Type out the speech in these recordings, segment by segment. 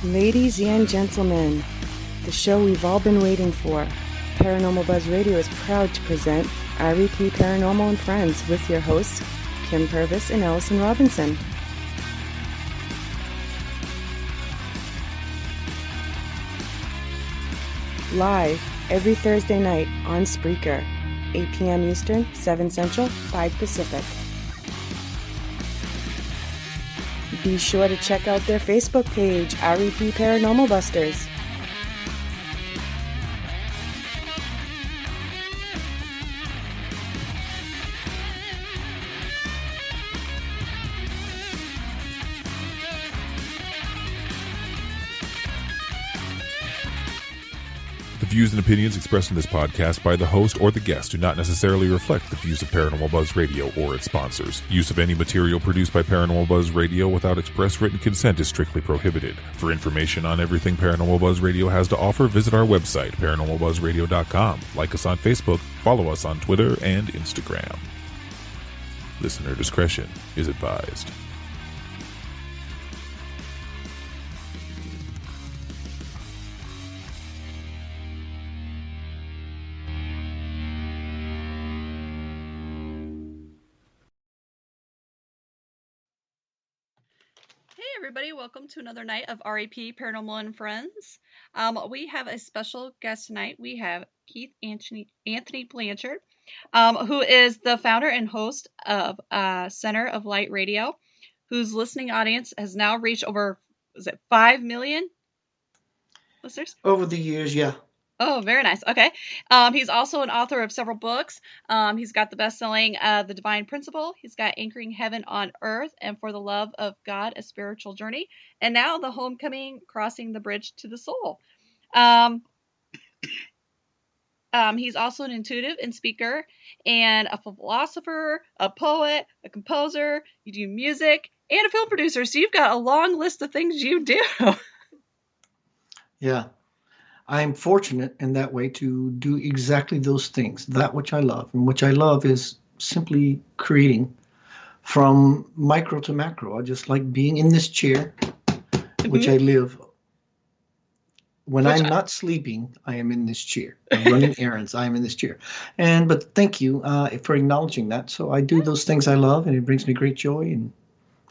Ladies and gentlemen, the show we've all been waiting for, Paranormal Buzz Radio is proud to present REP Paranormal and Friends with your hosts, Kim Purvis and Allison Robinson. Live every Thursday night on Spreaker, 8 p.m. Eastern, 7 Central, 5 Pacific. Be sure to check out their Facebook page, REP Paranormal Busters. The views and opinions expressed in this podcast by the host or the guest do not necessarily reflect the views of Paranormal Buzz Radio or its sponsors. Use of any material produced by Paranormal Buzz Radio without express written consent is strictly prohibited. For information on everything Paranormal Buzz Radio has to offer, visit our website, paranormalbuzzradio.com. Like us on Facebook, follow us on Twitter and Instagram. Listener discretion is advised. Everybody, welcome to another night of REP Paranormal and Friends. We have a special guest tonight. We have Anthony Blanchard, who is the founder and host of Center of Light Radio, whose listening audience has now reached over, 5 million listeners? Over the years, yeah. Oh, very nice. Okay. He's also an author of several books. He's got the best-selling The Divine Principle. He's got Anchoring Heaven on Earth and For the Love of God, A Spiritual Journey. And now The Homecoming, Crossing the Bridge to the Soul. He's also an intuitive and speaker and a philosopher, a poet, a composer. You do music and a film producer. So you've got a long list of things you do. Yeah. I'm fortunate in that way to do exactly those things, that which I love. And which I love is simply creating from micro to macro. I just like being in this chair, which I live. When I'm not sleeping, I am in this chair. I'm running errands, I am in this chair. But thank you for acknowledging that. So I do those things I love, and it brings me great joy, and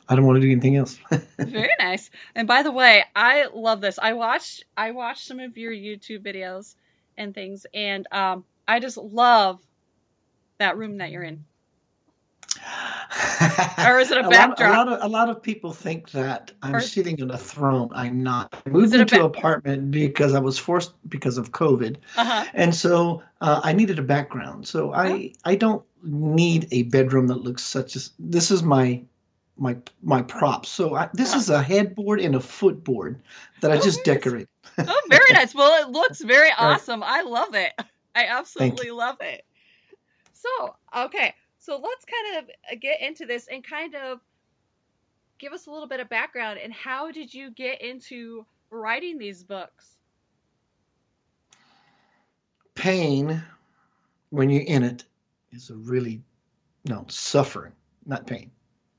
I don't want to do anything else. Very nice. And by the way, I love this. I watched some of your YouTube videos and things, and I just love that room that you're in. Or is it a backdrop? A lot of people think that I'm sitting on a throne. I'm not. I moved into an apartment because I was forced because of COVID. Uh-huh. And so I needed a background. So I don't need a bedroom that looks such as this is my props. So this is a headboard and a footboard that I just decorated. Oh, very nice. Well, it looks very awesome. I love it. I absolutely love it. So, okay. So let's kind of get into this and kind of give us a little bit of background. And how did you get into writing these books? Pain, when you're in it, is suffering, not pain.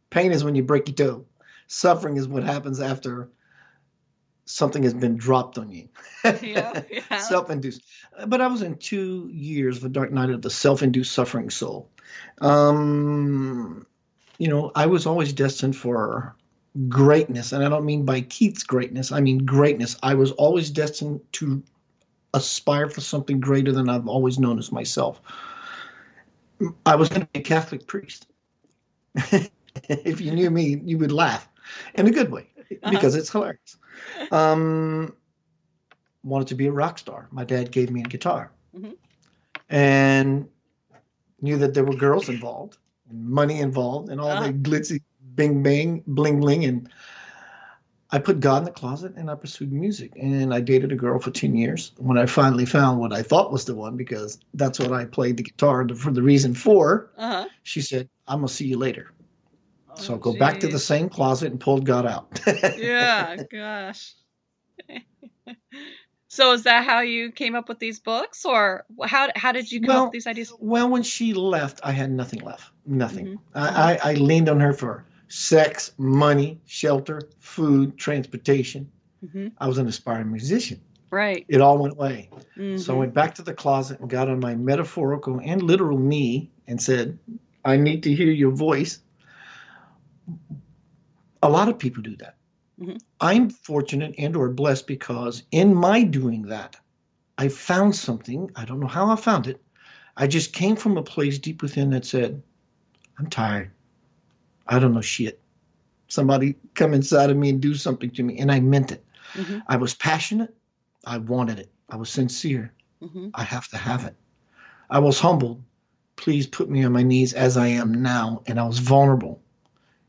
Pain is when you break your toe. Suffering is what happens after something has been dropped on you. Yeah. Self-induced. But I was in 2 years of a dark night of the self-induced suffering soul. I was always destined for greatness. And I don't mean by Keith's greatness. I mean greatness. I was always destined to aspire for something greater than I've always known as myself. I was going to be a Catholic priest. If you knew me, you would laugh in a good way because it's hilarious. Wanted to be a rock star. My dad gave me a guitar and knew that there were girls involved, and money involved, and all the glitzy bing bang bling bling. And I put God in the closet and I pursued music. And I dated a girl for 10 years. When I finally found what I thought was the one, because that's what I played the guitar for the reason for, she said, "I'm going to see you later." So I'll go back to the same closet and pulled God out. Yeah, gosh. So is that how you came up with these books, or how did you come up with these ideas? Well, when she left, I had nothing left. Nothing. I leaned on her for sex, money, shelter, food, transportation. I was an aspiring musician. Right. It all went away. So I went back to the closet and got on my metaphorical and literal knee and said, I need to hear your voice. A lot of people do that. I'm fortunate and or blessed because in my doing that, I found something. I don't know how I found it. I just came from a place deep within that said, I'm tired. I don't know shit. Somebody come inside of me and do something to me. And I meant it. I was passionate. I wanted it. I was sincere. I have to have it. I was humbled. Please put me on my knees as I am now. And I was vulnerable.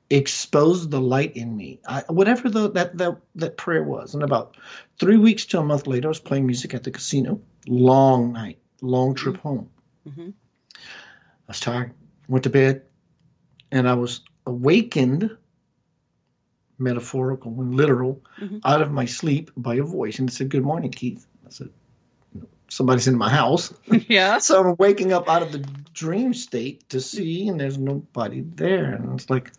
Exposed the light in me. Whatever that prayer was. And about 3 weeks to a month later, I was playing music at the casino. Long night. Long trip home. I was tired. Went to bed. And I was awakened, metaphorical and literal, out of my sleep by a voice. And it said, good morning, Keith. I said, somebody's in my house. Yeah. So I'm waking up out of the dream state to see, and there's nobody there. And it's like,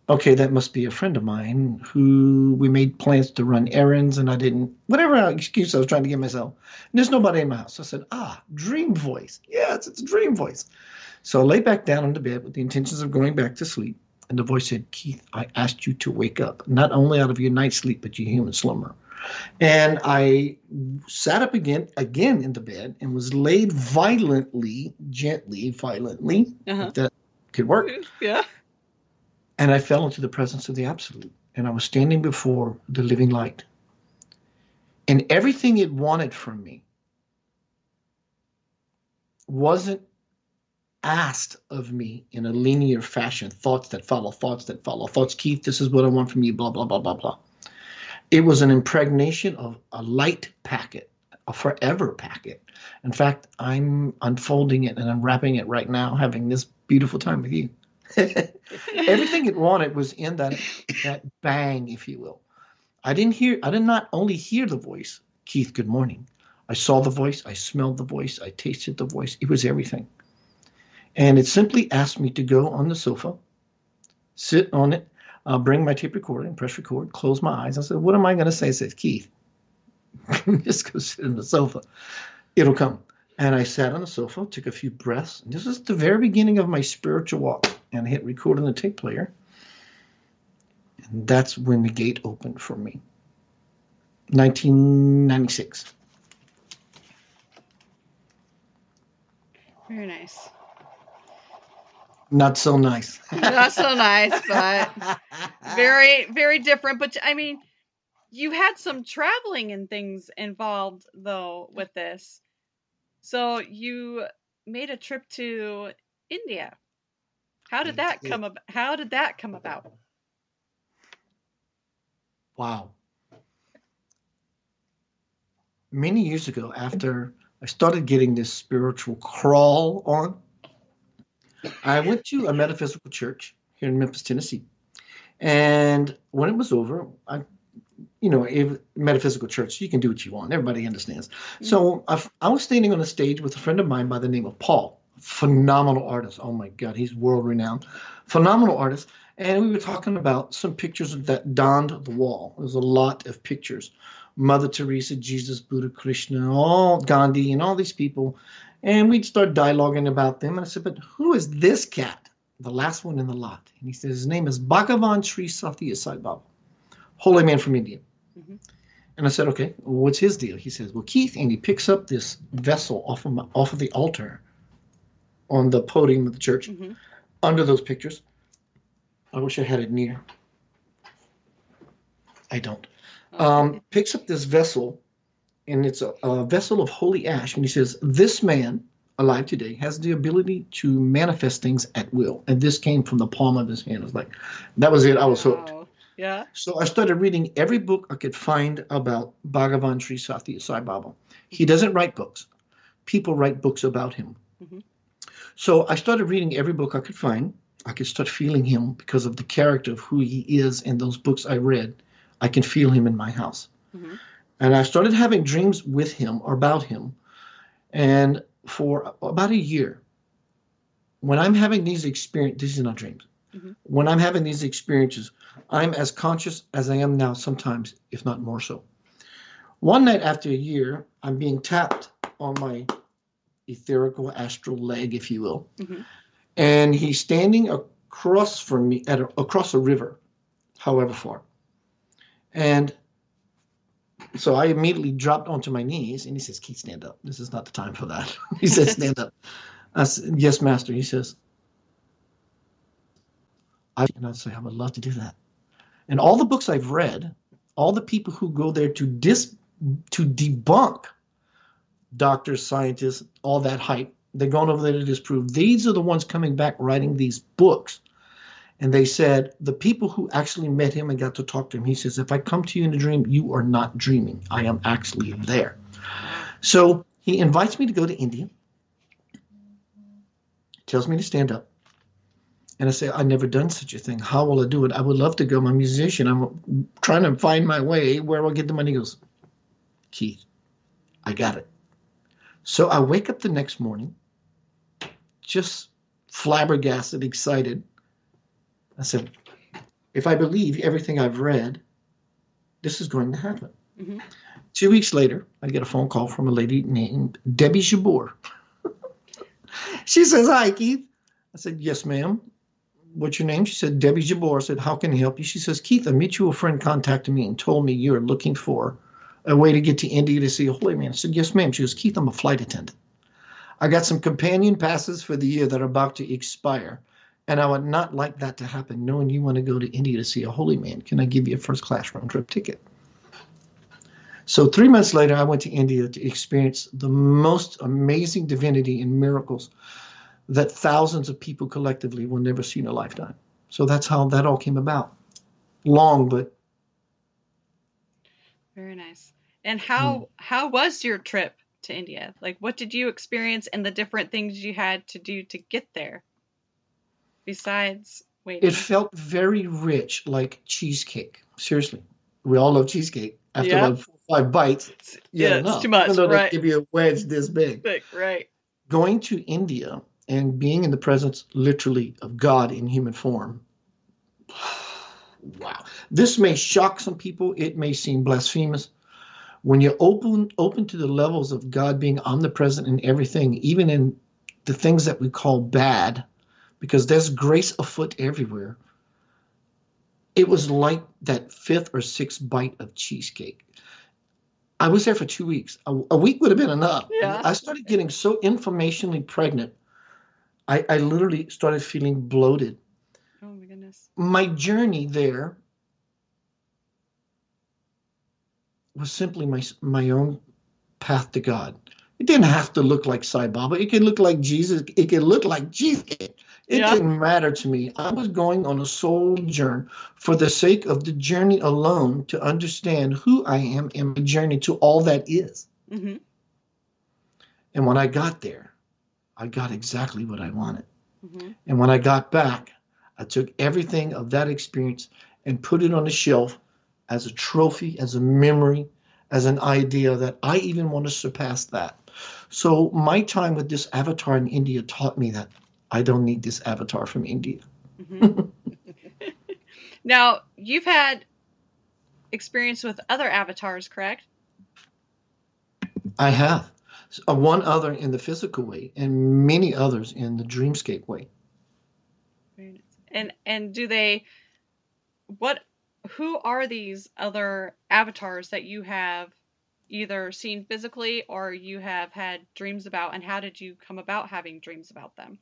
okay, that must be a friend of mine who we made plans to run errands, and I didn't, whatever excuse I was trying to give myself. And there's nobody in my house. So I said, dream voice. Yes, it's a dream voice. So I lay back down on the bed with the intentions of going back to sleep. And the voice said, Keith, I asked you to wake up, not only out of your night sleep, but your human slumber. And I sat up again in the bed and was laid violently, if that could work. Yeah. And I fell into the presence of the absolute. And I was standing before the living light. And everything it wanted from me wasn't asked of me in a linear fashion. Thoughts that follow. Thoughts, Keith, this is what I want from you, blah, blah, blah, blah, blah. It was an impregnation of a light packet, a forever packet. In fact, I'm unfolding it and unwrapping it right now, having this beautiful time with you. Everything it wanted was in that bang, if you will. I did not only hear the voice, Keith, good morning. I saw the voice, I smelled the voice, I tasted the voice. It was everything. And it simply asked me to go on the sofa, sit on it, bring my tape recorder and press record, close my eyes. I said, what am I going to say? I said, Keith, just go sit on the sofa. It'll come. And I sat on the sofa, took a few breaths. And this was the very beginning of my spiritual walk. And I hit record on the tape player. And that's when the gate opened for me. 1996. Very nice. Not so nice. Not so nice, but very, very different. But I mean, you had some traveling and things involved, though, with this. So you made a trip to India. How did that come about? Wow. Many years ago, after I started getting this spiritual crawl on, I went to a metaphysical church here in Memphis, Tennessee. And when it was over, metaphysical church, you can do what you want. Everybody understands. So I was standing on a stage with a friend of mine by the name of Paul, phenomenal artist. Oh my God, he's world renowned, phenomenal artist. And we were talking about some pictures that donned the wall. There's a lot of pictures. Mother Teresa, Jesus, Buddha, Krishna, all Gandhi, and all these people. And we'd start dialoguing about them. And I said, but who is this cat? The last one in the lot. And he says, his name is Bhagavan Sri Satya Sai Baba, holy man from India. And I said, okay, well, what's his deal? He says, well, Keith, and he picks up this vessel off of the altar on the podium of the church, under those pictures. I wish I had it near. I don't. Picks up this vessel, and it's a vessel of holy ash. And he says, this man, alive today, has the ability to manifest things at will. And this came from the palm of his hand. I was like, that was it. I was hooked. Yeah. So I started reading every book I could find about Bhagavan Sri Satya Sai Baba. He doesn't write books. People write books about him. So I started reading every book I could find. I could start feeling him because of the character of who he is in those books I read. I can feel him in my house. And I started having dreams with him or about him. And for about a year, when I'm having these experiences, these are not dreams. When I'm having these experiences, I'm as conscious as I am now sometimes, if not more so. One night after a year, I'm being tapped on my etherical astral leg, if you will. And he's standing across from me across a river, however far. And so I immediately dropped onto my knees, and he says, Keith, stand up. This is not the time for that. He says, stand up. I said, yes, master. He says, and I'd say, I would love to do that. And all the books I've read, all the people who go there to debunk doctors, scientists, all that hype, they're going over there to disprove. These are the ones coming back writing these books. And they said, the people who actually met him and got to talk to him, he says, if I come to you in a dream, you are not dreaming. I am actually there. So he invites me to go to India, tells me to stand up. And I say, I've never done such a thing. How will I do it? I would love to go. I'm a musician. I'm trying to find my way. Where will I get the money? He goes, Keith, I got it. So I wake up the next morning, just flabbergasted, excited. I said, if I believe everything I've read, this is going to happen. 2 weeks later, I get a phone call from a lady named Debbie Jabbour. She says, hi, Keith. I said, yes, ma'am. What's your name? She said, Debbie Jabbour. I said, how can I help you? She says, Keith, a mutual friend contacted me and told me you're looking for a way to get to India to see a holy man. I said, yes, ma'am. She goes, Keith, I'm a flight attendant. I got some companion passes for the year that are about to expire. And I would not like that to happen, knowing you want to go to India to see a holy man. Can I give you a first-class round-trip ticket? So 3 months later, I went to India to experience the most amazing divinity and miracles that thousands of people collectively will never see in a lifetime. So that's how that all came about. Long, but... Very nice. And how was your trip to India? Like, what did you experience and the different things you had to do to get there? Besides waiting. It felt very rich, like cheesecake. Seriously. We all love cheesecake. After about 4 or 5 bites, it's too much, right? They give you a wedge this big. Right. Going to India and being in the presence, literally, of God in human form. Wow. This may shock some people. It may seem blasphemous. When you're open to the levels of God being omnipresent in everything, even in the things that we call bad, because there's grace afoot everywhere. It was like that 5th or 6th bite of cheesecake. I was there for 2 weeks. A week would have been enough. Yeah. I started getting so informationally pregnant. I literally started feeling bloated. Oh my goodness. My journey there was simply my own path to God. It didn't have to look like Sai Baba. It could look like Jesus. It could look like cheesecake. It didn't matter to me. I was going on a soul journey for the sake of the journey alone to understand who I am and my journey to all that is. And when I got there, I got exactly what I wanted. And when I got back, I took everything of that experience and put it on the shelf as a trophy, as a memory, as an idea that I even want to surpass that. So my time with this avatar in India taught me that I don't need this avatar from India. Now, you've had experience with other avatars, correct? I have. One other in the physical way and many others in the dreamscape way. Very nice. And do they, who are these other avatars that you have either seen physically or you have had dreams about, and how did you come about having dreams about them?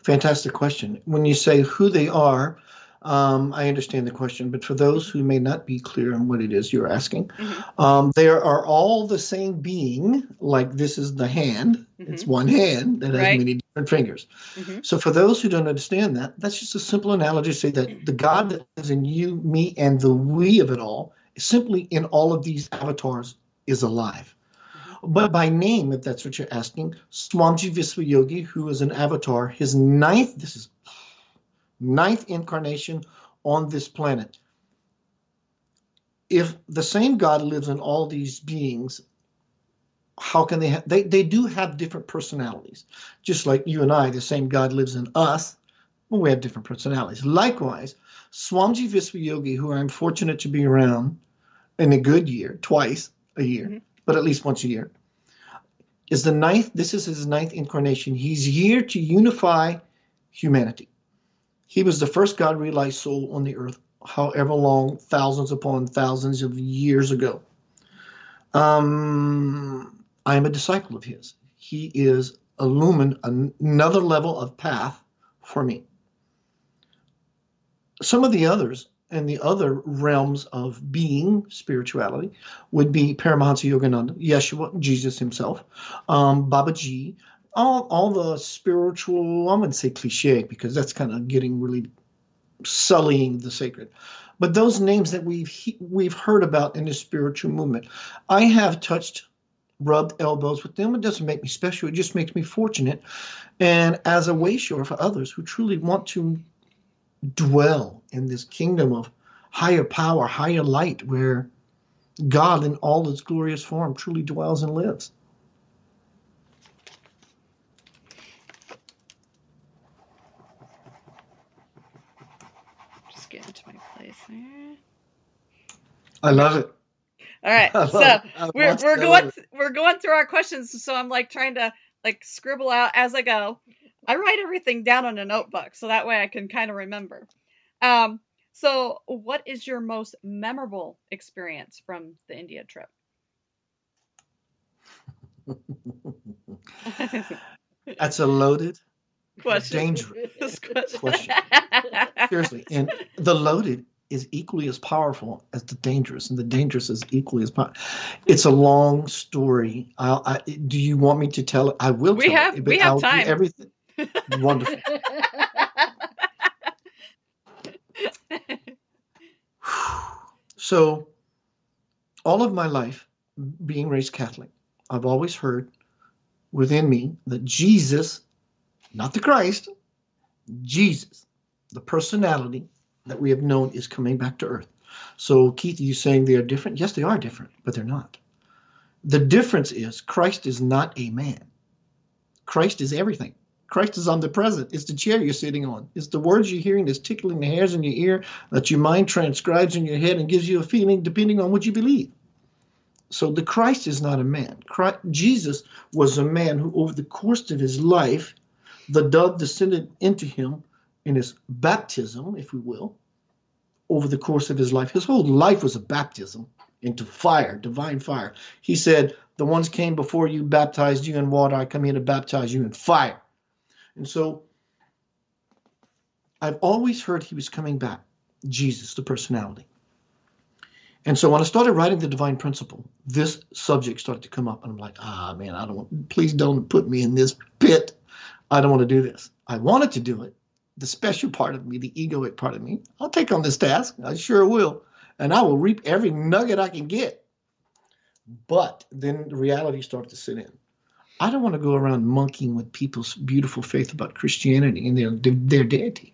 Fantastic question. When you say who they are, I understand the question, but for those who may not be clear on what it is you're asking, there are all the same being, like this is the hand. It's one hand that has many different fingers. So for those who don't understand that, that's just a simple analogy to say that the God that is in you, me, and the we of it all is simply in all of these avatars is alive. But by name, if that's what you're asking, Swamiji Visvayogi, who is an avatar, his ninth incarnation on this planet. If the same God lives in all these beings, how can they they do have different personalities. Just like you and I, the same God lives in us, Well, we have different personalities. Likewise, Swamiji Visvayogi, who I'm fortunate to be around in a good year, twice a year, but at least once a year, is the ninth. This is his ninth incarnation. He's here to unify humanity. He was the first God-realized soul on the earth, however long, thousands upon thousands of years ago. I am a disciple of his. He is illumined another level of path for me. Some of the others and the other realms of being, spirituality, would be Paramahansa Yogananda, Yeshua, Jesus himself, Babaji, all the spiritual, I wouldn't say cliche because that's kind of getting really sullying the sacred. But those names that we've heard about in the spiritual movement, I have touched, rubbed elbows with them. It doesn't make me special. It just makes me fortunate. And as a wayshower for others who truly want to dwell in this kingdom of higher power, higher light, where God in all its glorious form truly dwells and lives. Just get into my place there. I love it. All right, so we're going through our questions. So I'm like trying to like scribble out as I go. I write everything down on a notebook so that way I can kind of remember. So what is your most memorable experience from the India trip? That's a loaded, question. Dangerous question. Seriously, and the loaded is equally as powerful as the dangerous, and the dangerous is equally as powerful. It's a long story. Do you want me to tell it? I will. We have time. Everything. Wonderful. So, all of my life, being raised Catholic, I've always heard within me that Jesus, not the Christ, Jesus, the personality that we have known, is coming back to earth. So, Keith, are you saying they are different? Yes, they are different, but they're not. The difference is Christ is not a man. Christ is everything. Christ is omnipresent. It's the chair you're sitting on. It's the words you're hearing that's tickling the hairs in your ear that your mind transcribes in your head and gives you a feeling depending on what you believe. So the Christ is not a man. Jesus was a man who, over the course of his life, the dove descended into him in his baptism, if we will, over the course of his life. His whole life was a baptism into fire, divine fire. He said, the ones came before you baptized you in water. I come here to baptize you in fire. And so I've always heard he was coming back, Jesus, the personality. And so when I started writing The Divine Principle, this subject started to come up. And I'm like, man, please don't put me in this pit. I don't want to do this. I wanted to do it. The special part of me, the egoic part of me, I'll take on this task. I sure will. And I will reap every nugget I can get. But then the reality started to sit in. I don't want to go around monkeying with people's beautiful faith about Christianity and their deity.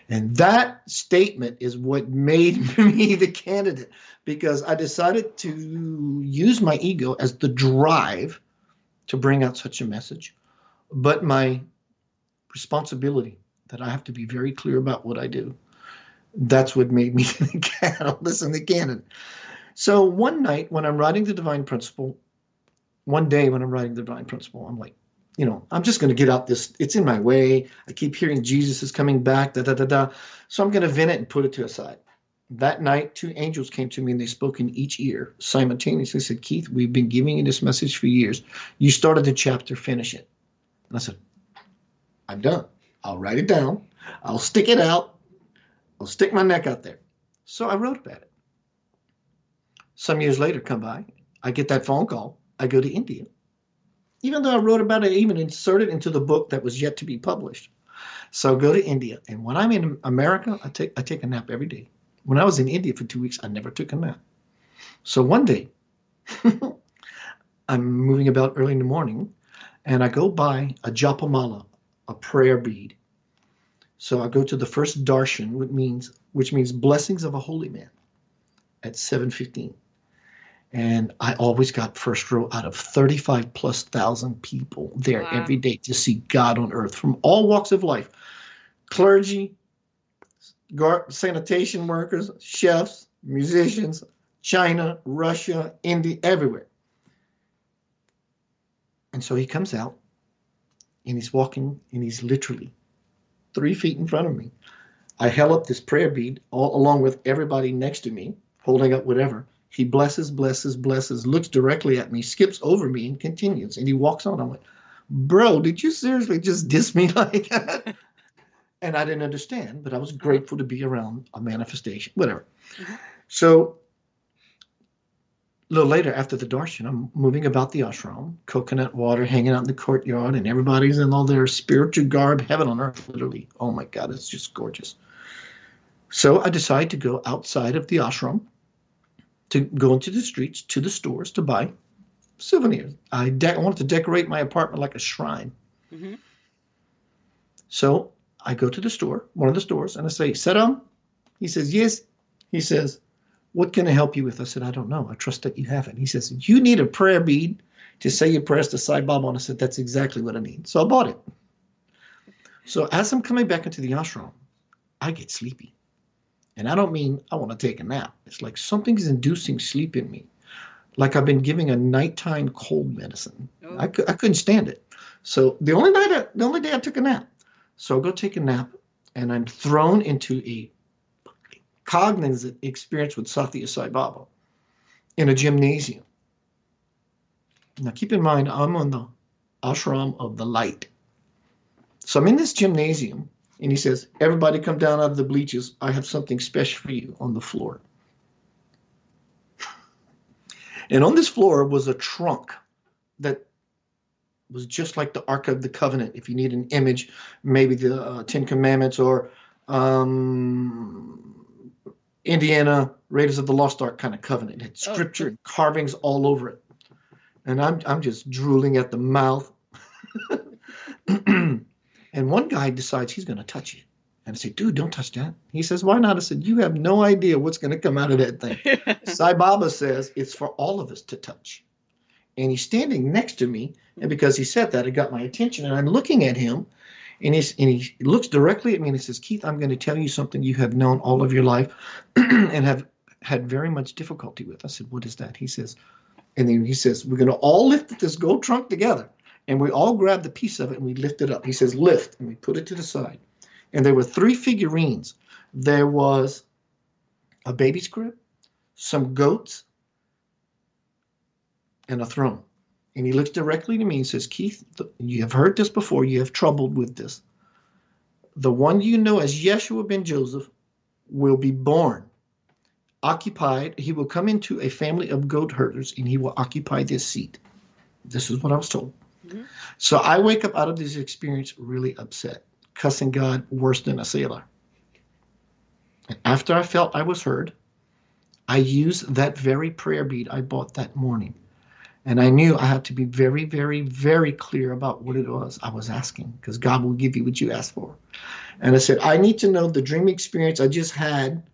And that statement is what made me the candidate, because I decided to use my ego as the drive to bring out such a message. But my responsibility, that I have to be very clear about what I do, that's what made me the catalyst and the candidate. So one night when I'm writing The Divine Principle, one day when I'm writing The Divine Principle, I'm like, I'm just going to get out this. It's in my way. I keep hearing Jesus is coming back, So I'm going to vent it and put it to a side. That night, 2 angels came to me and they spoke in each ear simultaneously. They said, Keith, we've been giving you this message for years. You started the chapter, finish it. And I said, I'm done. I'll write it down. I'll stick it out. I'll stick my neck out there. So I wrote about it. Some years later come by. I get that phone call. I go to India. Even though I wrote about it, even inserted into the book that was yet to be published. So I go to India. And when I'm in America, I take a nap every day. When I was in India for 2 weeks, I never took a nap. So one day, I'm moving about early in the morning, and I go by a japamala, a prayer bead. So I go to the first darshan, which means blessings of a holy man, at 7:15. And I always got first row out of 35,000+ people there every day to see God on earth from all walks of life. clergy, sanitation workers, chefs, musicians, China, Russia, India, everywhere. And so he comes out, and he's walking, and he's literally 3 feet in front of me. I held up this prayer bead along with everybody next to me, holding up whatever. He blesses, looks directly at me, skips over me, and continues. And he walks on. I'm like, bro, did you seriously just diss me like that? And I didn't understand, but I was grateful to be around a manifestation, whatever. Mm-hmm. So a little later, after the darshan, I'm moving about the ashram, coconut water hanging out in the courtyard, and everybody's in all their spiritual garb, heaven on earth, literally. Oh my God, it's just gorgeous. So I decide to go outside of the ashram, to go into the streets, to the stores, to buy souvenirs. I wanted to decorate my apartment like a shrine. Mm-hmm. So I go to the store, one of the stores, and I say, Saram? He says, yes. He says, what can I help you with? I said, I don't know. I trust that you have it. He says, you need a prayer bead to say your prayers to Sai Baba. And I said, that's exactly what I need. So I bought it. So as I'm coming back into the ashram, I get sleepy. And I don't mean I want to take a nap. It's like something's inducing sleep in me. Like I've been giving a nighttime cold medicine. Oh. I couldn't stand it. So the only day I took a nap. So I go take a nap, and I'm thrown into a cognitive experience with Satya Sai Baba in a gymnasium. Now keep in mind, I'm on the ashram of the light. So I'm in this gymnasium, and he says, everybody come down out of the bleachers. I have something special for you on the floor. And on this floor was a trunk that was just like the Ark of the Covenant. If you need an image, maybe the 10 Commandments or Indiana Raiders of the Lost Ark kind of covenant. It had scripture and carvings all over it. And I'm just drooling at the mouth. And one guy decides he's going to touch it. And I say, dude, don't touch that. He says, why not? I said, you have no idea what's going to come out of that thing. Sai Baba says it's for all of us to touch. And he's standing next to me. And because he said that, it got my attention. And I'm looking at him. And he looks directly at me and he says, Keith, I'm going to tell you something you have known all of your life and have had very much difficulty with. I said, what is that? He says, and then he says, we're going to all lift this gold trunk together. And we all grab the piece of it and we lift it up. He says, lift. And we put it to the side. And there were 3 figurines. There was a baby's crib, some goats, and a throne. And he looks directly to me and says, Keith, you have heard this before. You have troubled with this. The one you know as Yeshua ben Joseph will be born, occupied. He will come into a family of goat herders, and he will occupy this seat. This is what I was told. Mm-hmm. So I wake up out of this experience really upset, cussing God worse than a sailor. And after I felt I was heard, I used that very prayer bead I bought that morning. And I knew I had to be very, very, very clear about what it was I was asking, because God will give you what you ask for. And I said, I need to know the dream experience I just had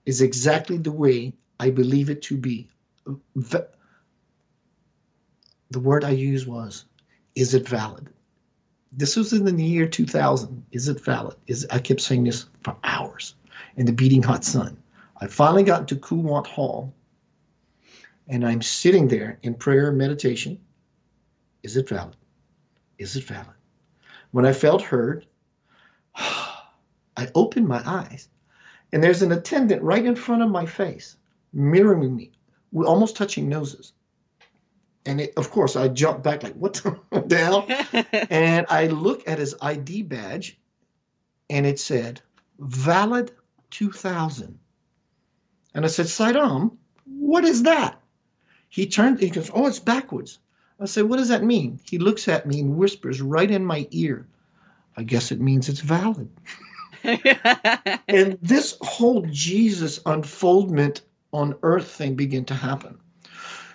is exactly the way I believe it to be. The word I used was, is it valid? This was in the year 2000. Is it valid? I kept saying this for hours in the beating hot sun. I finally got into Kuwant Hall. And I'm sitting there in prayer and meditation. Is it valid? Is it valid? When I felt heard, I opened my eyes. And there's an attendant right in front of my face, mirroring me. We're almost touching noses. And of course, I jumped back like, what the hell? And I look at his ID badge, and it said, valid 2000. And I said, Saidam, what is that? He turned, he goes, oh, it's backwards. I said, what does that mean? He looks at me and whispers right in my ear, I guess it means it's valid. And this whole Jesus unfoldment on earth thing began to happen.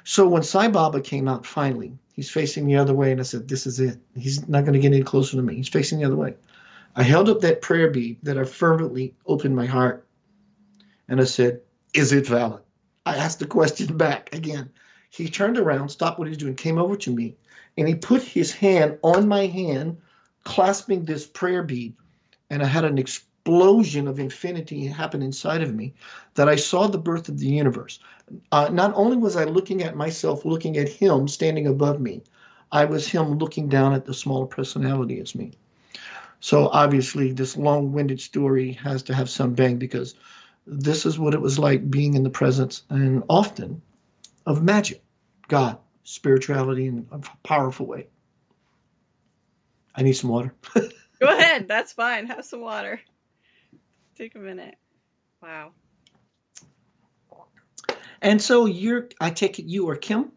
So when Sai Baba came out finally, he's facing the other way, and I said, this is it. He's not going to get any closer to me. He's facing the other way. I held up that prayer bead that I fervently opened my heart, and I said, is it valid? I asked the question back again. He turned around, stopped what he was doing, came over to me, and he put his hand on my hand, clasping this prayer bead. and I had an explosion of infinity happen inside of me that I saw the birth of the universe. Not only was I looking at myself, looking at him standing above me, I was him looking down at the smaller personality as me. So obviously this long-winded story has to have some bang, because this is what it was like being in the presence, and often, of magic, God, spirituality in a powerful way. I need some water. Go ahead. That's fine. Have some water. Take a minute. Wow. And so I take it you are Kim?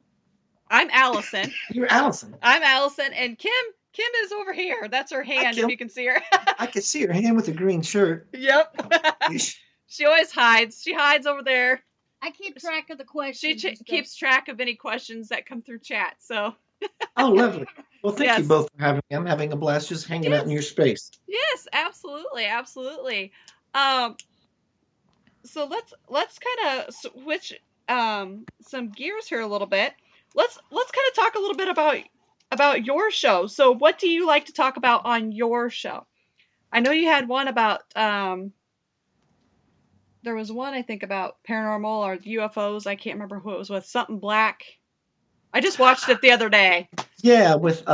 I'm Allison. You're Allison. I'm Allison, and Kim is over here. That's her hand, if you can see her. I can see her hand with a green shirt. Yep. She always hides. She hides over there. I keep track of the questions. She keeps track of any questions that come through chat. So. Oh, lovely. Well, thank you both for having me. I'm having a blast just hanging out in your space. Yes, absolutely, absolutely. So let's kind of switch some gears here a little bit. Let's kind of talk a little bit about your show. So what do you like to talk about on your show? I know you had one about there was one I think about paranormal or UFOs. I can't remember who it was with. Something black. I just watched it the other day. Yeah, with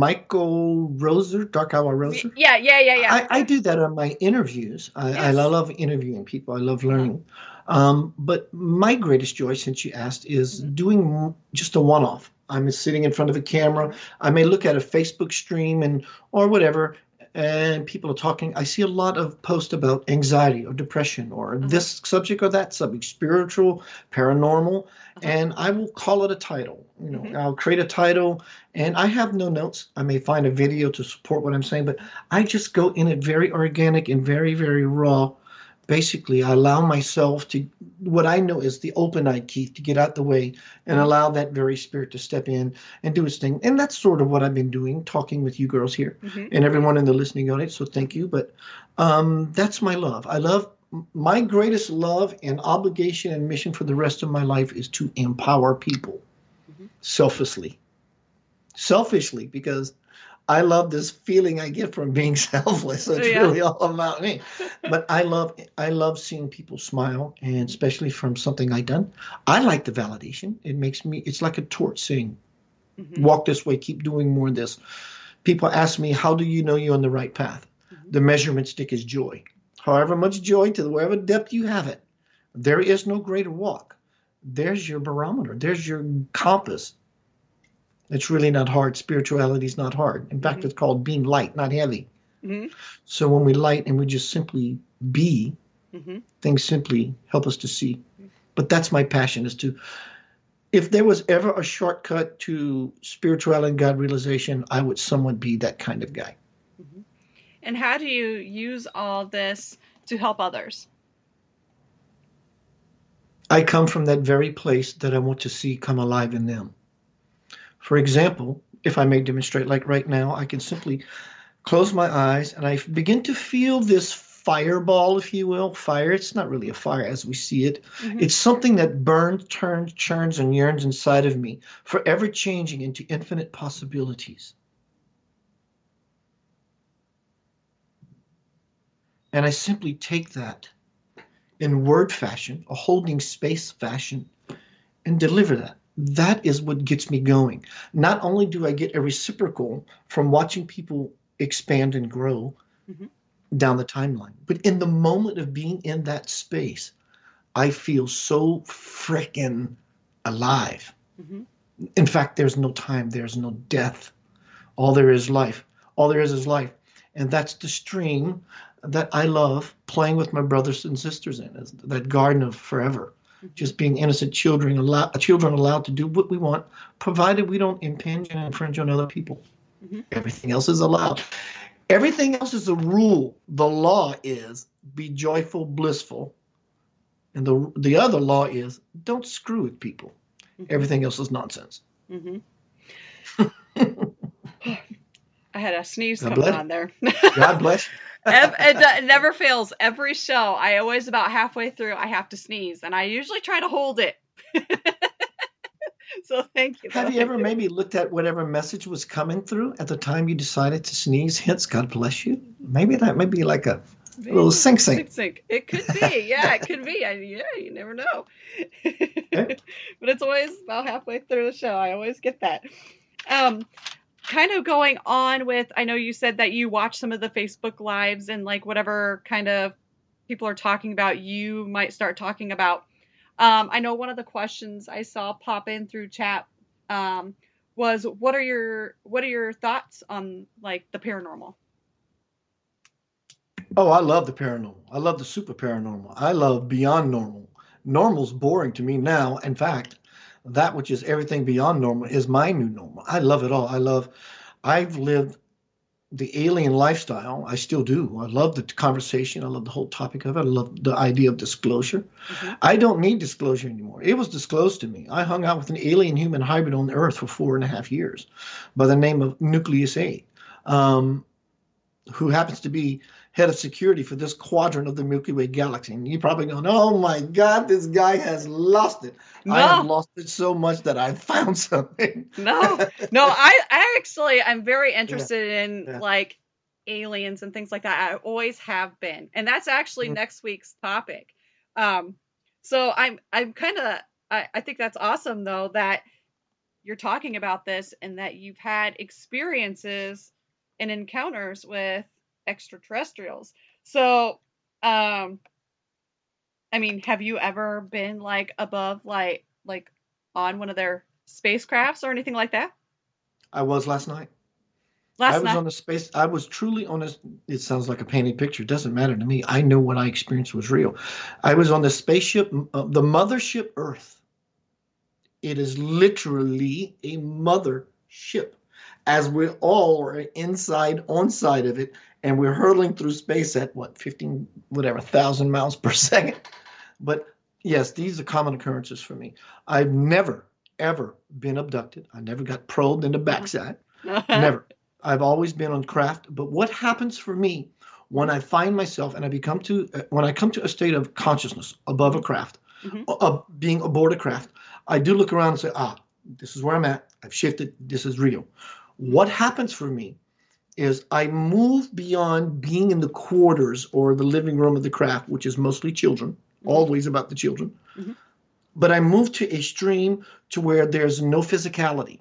Michael Roser, Dark Hour Roser. Yeah. I do that on my interviews. I love interviewing people. I love learning. But my greatest joy, since you asked, is doing just a one-off. I'm sitting in front of a camera. I may look at a Facebook stream or whatever, and people are talking. I see a lot of posts about anxiety or depression or this subject or that subject, spiritual, paranormal, and I will call it a title. I'll create a title, and I have no notes. I may find a video to support what I'm saying, but I just go in it very organic and very, very raw. Basically, I allow myself to, what I know is the open-eyed Keith, to get out the way and allow that very spirit to step in and do its thing. And that's sort of what I've been doing, talking with you girls here and everyone in the listening audience. So thank you. But that's my love. My greatest love and obligation and mission for the rest of my life is to empower people selfishly, because I love this feeling I get from being selfless. So it's really all about me. But I love seeing people smile, and especially from something I've done. I like the validation. It's like a torch saying, walk this way, keep doing more of this. People ask me, how do you know you're on the right path? The measurement stick is joy. However much joy, to wherever depth you have it, there is no greater walk. There's your barometer. There's your compass. It's really not hard. Spirituality is not hard. In fact, it's called being light, not heavy. So when we light and we just simply be, things simply help us to see. But that's my passion, is to, if there was ever a shortcut to spirituality and God realization, I would somewhat be that kind of guy. And how do you use all this to help others? I come from that very place that I want to see come alive in them. For example, if I may demonstrate, like right now, I can simply close my eyes and I begin to feel this fireball, if you will. Fire, it's not really a fire as we see it. It's something that burns, turns, churns, and yearns inside of me, forever changing into infinite possibilities. And I simply take that in word fashion, a holding space fashion, and deliver that. That is what gets me going. Not only do I get a reciprocal from watching people expand and grow down the timeline, but in the moment of being in that space, I feel so frickin' alive. In fact, there's no time, there's no death. All there is life. All there is life. And that's the stream that I love playing with my brothers and sisters in, is that garden of forever. Just being innocent children allowed to do what we want, provided we don't impinge and infringe on other people. Everything else is allowed. Everything else is a rule. The law is be joyful, blissful. And the other law is don't screw with people. Everything else is nonsense. I had a sneeze coming on there. God bless you. It never fails. Every show, I always, about halfway through, I have to sneeze, and I usually try to hold it. So thank you. Have you ever maybe looked at whatever message was coming through at the time you decided to sneeze? Hence, God bless you. Maybe that may be like a little sync. It could be. Yeah, it could be. You never know. Okay. But it's always about halfway through the show. I always get that. Kind of going on with, I know you said that you watch some of the Facebook lives and like whatever kind of people are talking about, you might start talking about. I know one of the questions I saw pop in through chat was, what are your thoughts on like the paranormal? Oh, I love the paranormal. I love the super paranormal. I love beyond normal. Normal's boring to me now. In fact, that which is everything beyond normal is my new normal. I love it all. I've lived the alien lifestyle. I still do. I love the conversation. I love the whole topic of it. I love the idea of disclosure. Mm-hmm. I don't need disclosure anymore. It was disclosed to me. I hung out with an alien human hybrid on the Earth for 4.5 years by the name of Nucleus A, who happens to be head of security for this quadrant of the Milky Way galaxy. And you're probably going, oh my God, this guy has lost it. No. I have lost it so much that I found something. No, I'm very interested in like aliens and things like that. I always have been. And that's actually next week's topic. So I'm kind of, I think that's awesome though, that you're talking about this and that you've had experiences and encounters with extraterrestrials. So, I mean, have you ever been like above, like on one of their spacecrafts or anything like that? I was last night. I was truly on a, it sounds like a painted picture. It doesn't matter to me. I know what I experienced was real. I was on the spaceship, the mothership Earth. It is literally a mothership, as we all are on side of it, and we're hurtling through space at 1,000 miles per second. But yes, these are common occurrences for me. I've never, ever been abducted. I never got probed in the backside. Never. I've always been on craft. But what happens for me when I find myself and when I come to a state of consciousness above a craft, being aboard a craft, I do look around and say, this is where I'm at. I've shifted. This is real. What happens for me is I move beyond being in the quarters or the living room of the craft, which is mostly children, always about the children. Mm-hmm. But I move to a stream to where there's no physicality.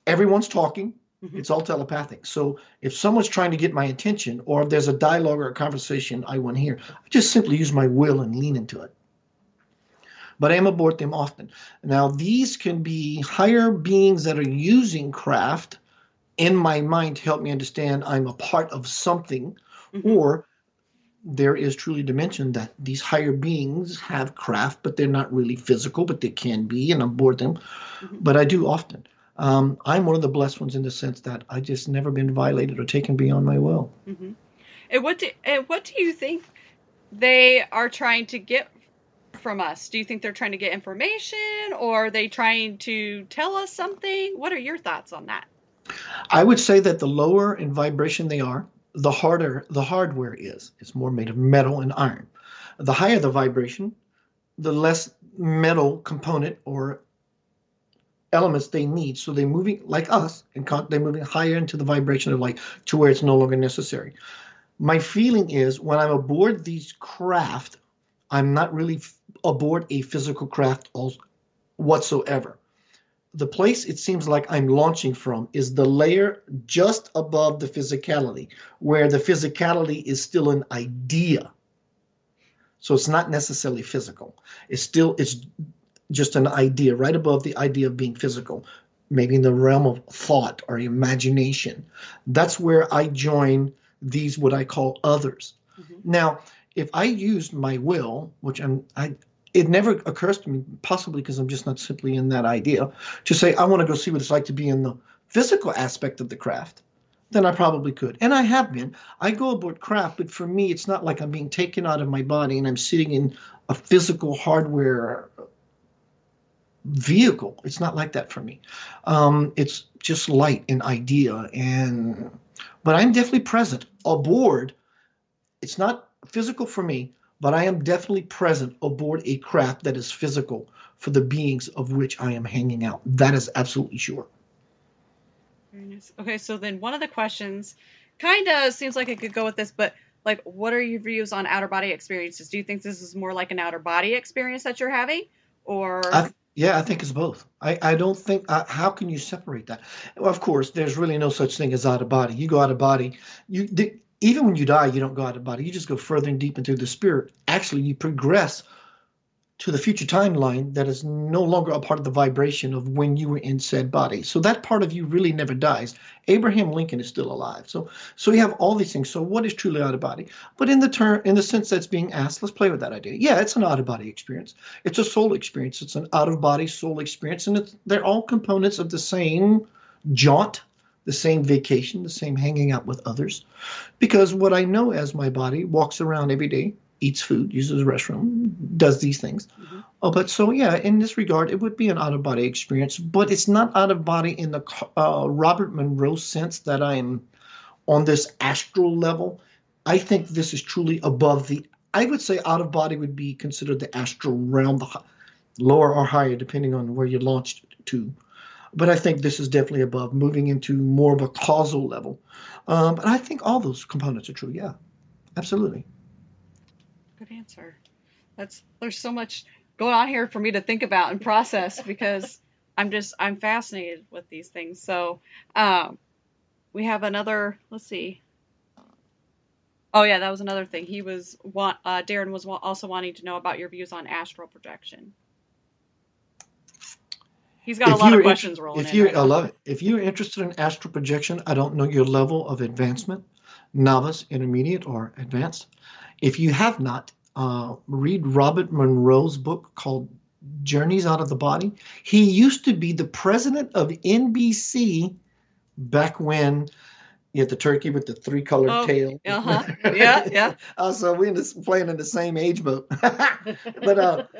Everyone's talking. Mm-hmm. It's all telepathic. So if someone's trying to get my attention or if there's a dialogue or a conversation I want to hear, I just simply use my will and lean into it. But I am aboard them often. Now, these can be higher beings that are using craft in my mind to help me understand I'm a part of something, or there is truly dimension that these higher beings have craft, but they're not really physical, but they can be, and I'm aboard them. But I do often. I'm one of the blessed ones in the sense that I just never been violated or taken beyond my will. And what do you think they are trying to get from us? Do you think they're trying to get information, or are they trying to tell us something? What are your thoughts on that? I would say that the lower in vibration they are, the harder the hardware is. It's more made of metal and iron. The higher the vibration, the less metal component or elements they need. So they're moving like us, and they're moving higher into the vibration of light to where it's no longer necessary. My feeling is when I'm aboard these craft, I'm not really aboard a physical craft whatsoever. The place it seems like I'm launching from is the layer just above the physicality, where the physicality is still an idea. So it's not necessarily physical. It's just an idea right above the idea of being physical, maybe in the realm of thought or imagination. That's where I join these, what I call others. Now, if I used my will, which it never occurs to me, possibly because I'm just not simply in that idea, to say, I want to go see what it's like to be in the physical aspect of the craft, then I probably could. And I have been. I go aboard craft, but for me, it's not like I'm being taken out of my body and I'm sitting in a physical hardware vehicle. It's not like that for me. It's just light and idea. But I'm definitely present aboard. It's not physical for me, but I am definitely present aboard a craft that is physical for the beings of which I am hanging out. That is absolutely sure. Very nice. Okay, so then one of the questions kind of seems like it could go with this, but like, what are your views on outer body experiences? Do you think this is more like an outer body experience that you're having, or? I think it's both. I don't think, how can you separate that? Well, of course, there's really no such thing as out of body. You go out of body, even when you die, you don't go out of body. You just go further and deep into the spirit. Actually, you progress to the future timeline that is no longer a part of the vibration of when you were in said body. So that part of you really never dies. Abraham Lincoln is still alive. So you have all these things. So what is truly out of body? But in the sense that's being asked, let's play with that idea. Yeah, it's an out of body experience. It's a soul experience. It's an out of body soul experience. And they're all components of the same jaunt, the same vacation, the same hanging out with others. Because what I know as my body walks around every day, eats food, uses the restroom, does these things. Mm-hmm. Oh, but so, yeah, in this regard, it would be an out-of-body experience, but it's not out-of-body in the Robert Monroe sense that I am on this astral level. I think this is truly above I would say out-of-body would be considered the astral realm, the lower or higher, depending on where you're launched to. But I think this is definitely above, moving into more of a causal level. But I think all those components are true, yeah, absolutely. Good answer. There's so much going on here for me to think about and process because I'm fascinated with these things. So, we have another, let's see. Oh yeah, that was another thing. Darren was also wanting to know about your views on astral projection. He's got a lot of questions rolling in. I love it. If you're interested in astral projection, I don't know your level of advancement, novice, intermediate, or advanced. If you have not, read Robert Monroe's book called Journeys Out of the Body. He used to be the president of NBC back when you had the turkey with the three-colored tail. Uh-huh. Yeah. So we're playing in the same age boat. But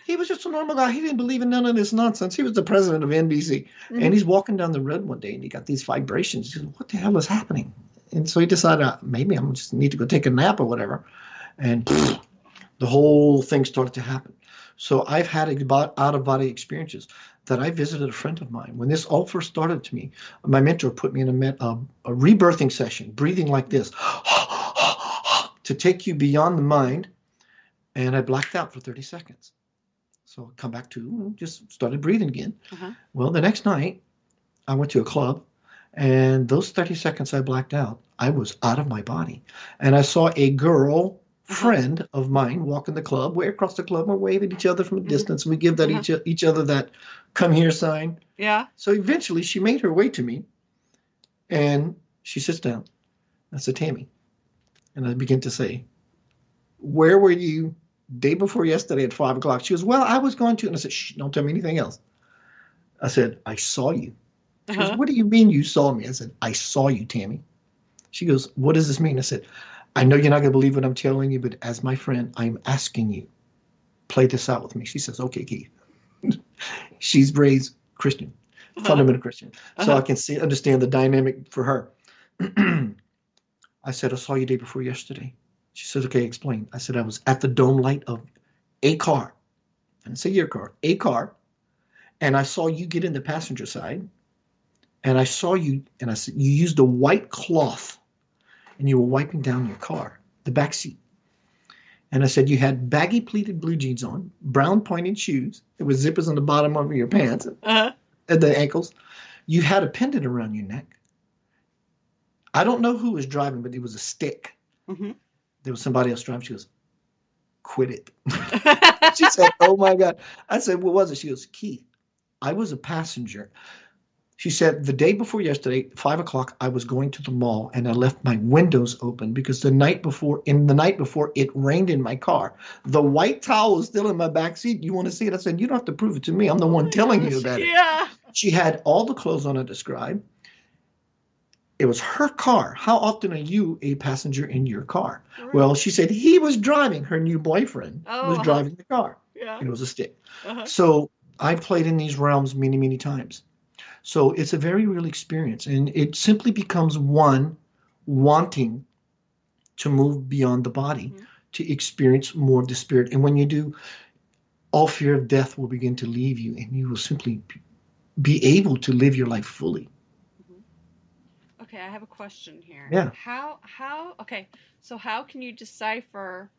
he was just a normal guy. He didn't believe in none of this nonsense. He was the president of NBC. Mm-hmm. And he's walking down the road one day, and he got these vibrations. He said, what the hell is happening? And so he decided, maybe I just need to go take a nap or whatever. And the whole thing started to happen. So I've had out-of-body experiences that I visited a friend of mine. When this all first started to me, my mentor put me in a rebirthing session, breathing like this, to take you beyond the mind. And I blacked out for 30 seconds. So I come back to, just started breathing again. Uh-huh. Well, the next night, I went to a club. And those 30 seconds I blacked out, I was out of my body. And I saw a girl friend of mine walk in the club. We're across the club. We're waving at each other from a distance. We give that each other that come here sign. Yeah. So eventually she made her way to me. And she sits down. I said, Tammy. And I begin to say, where were you day before yesterday at 5 o'clock? She goes, well, I was going to. And I said, shh, don't tell me anything else. I said, I saw you. She goes, what do you mean you saw me? I said, I saw you, Tammy. She goes, what does this mean? I said, I know you're not going to believe what I'm telling you, but as my friend, I'm asking you, play this out with me. She says, okay, Keith. She's raised Christian, fundamental Christian. So I can understand the dynamic for her. I said, I saw you day before yesterday. She says, okay, explain. I said, I was at the dome light of a car. I didn't say your car, a car. And I saw you get in the passenger side. And I saw you, and I said, you used a white cloth, and you were wiping down your car, the back seat. And I said, you had baggy pleated blue jeans on, brown pointed shoes. There was zippers on the bottom of your pants at the ankles. You had a pendant around your neck. I don't know who was driving, but it was a stick. Mm-hmm. There was somebody else driving. She goes, quit it. She said, oh, my God. I said, what was it? She goes, Keith, I was a passenger. She said, the day before yesterday, 5 o'clock, I was going to the mall and I left my windows open because the night before, it rained in my car. The white towel was still in my back seat. You want to see it? I said, you don't have to prove it to me. I'm the one telling you about it. Yeah. She had all the clothes on I described. It was her car. How often are you a passenger in your car? Right. Well, she said he was driving. Her new boyfriend was driving the car. Yeah. It was a stick. So I played in these realms many, many times. So it's a very real experience, and it simply becomes one wanting to move beyond the body to experience more of the spirit. And when you do, all fear of death will begin to leave you, and you will simply be able to live your life fully. Okay, I have a question here. Yeah. Okay, so how can you decipher